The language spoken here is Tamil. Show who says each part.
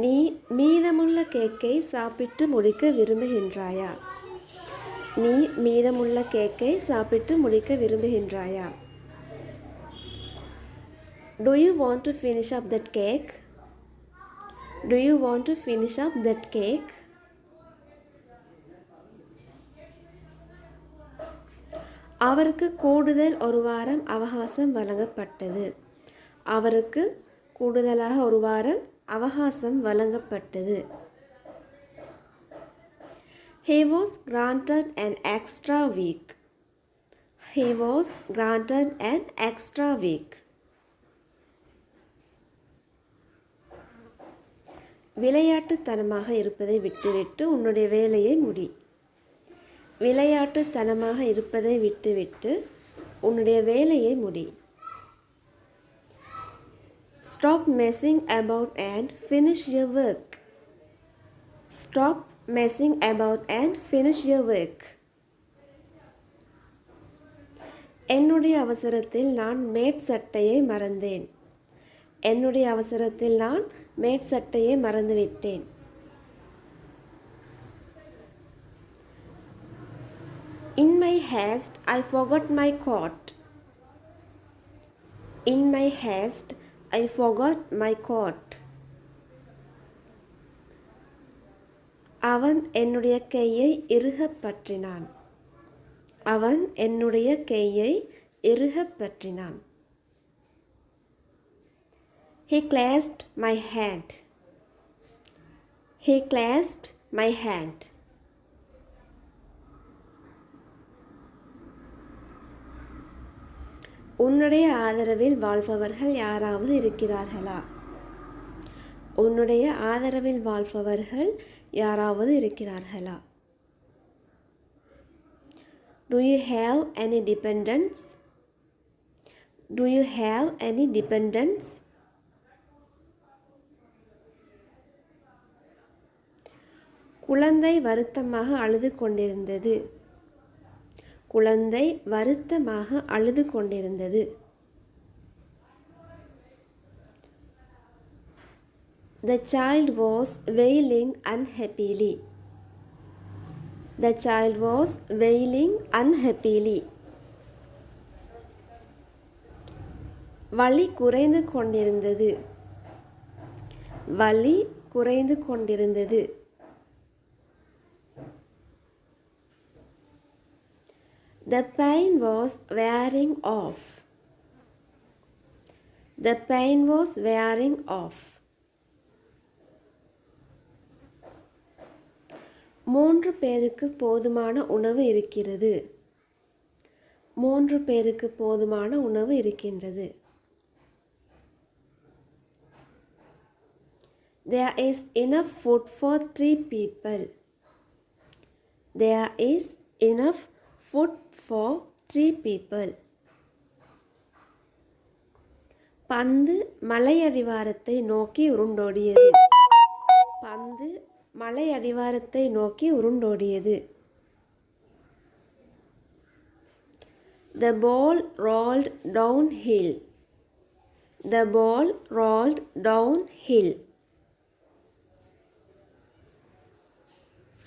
Speaker 1: நீ மீதமுள்ள கேக்கை சாப்பிட்டு முடிக்க விரும்புகின்றாயா? நீ மீதமுள்ள கேக்கை சாப்பிட்டு முடிக்க விரும்புகின்றாயா? Do you want to finish up that cake? Do you want to finish up that cake? அவருக்கு கூடுதல் ஒரு வாரம் அவகாசம் வழங்கப்பட்டது. அவருக்கு கூடுதலாக ஒரு வாரம் அவகாசம் வழங்கப்பட்டது. He was granted an extra week. He was granted an extra week. விளையாட்டுத்தனமாக இருப்பதை விட்டுவிட்டு உன்னுடைய வேலையை முடி. விளையாட்டுத்தனமாக இருப்பதை விட்டுவிட்டு உன்னுடைய வேலையை முடி. Stop messing about and finish your work. Stop messing about and finish your work. என்னுடைய அவசரத்தில் நான் மேற்சட்டையை மறந்தேன். என்னுடைய அவசரத்தில் நான் மேற்சட்டையை மறந்துவிட்டேன். In my haste, I forgot my coat. In my haste, I forgot my coat. அவன் என்னுடைய கையை இறுகப் பற்றினான். அவன் என்னுடைய கையை இறுகப் பற்றினான். He clasped my hand. He clasped my hand. உன்னுடைய ஆதரவில் வாழ்பவர்கள் யாராவது இருக்கிறார்களா? உன்னுடைய ஆதரவில் வாழ்பவர்கள் யாராவது இருக்கிறார்களா? Do you have any dependents? Do you have any dependents? குழந்தை வருத்தமாக அழுது கொண்டிருந்தது. குழந்தை வருத்தமாக அழுது கொண்டிருந்தது. The child was wailing unhappily. The child was wailing unhappily. வலி குறைந்து கொண்டிருந்தது. வலி குறைந்து கொண்டிருந்தது. The pain was wearing off. The pain was wearing off. 3 பேருக்கு போதுமான உணவு இருக்கிறது. 3 பேருக்கு போதுமான உணவு இருக்கின்றது. There is enough food for 3 people. There is enough food for 3 people. பந்து மலையடிவாரத்தை நோக்கி உருண்டோடியது. பந்து மலையடிவாரத்தை நோக்கி உருண்டோடியது. The ball rolled downhill. The ball rolled downhill.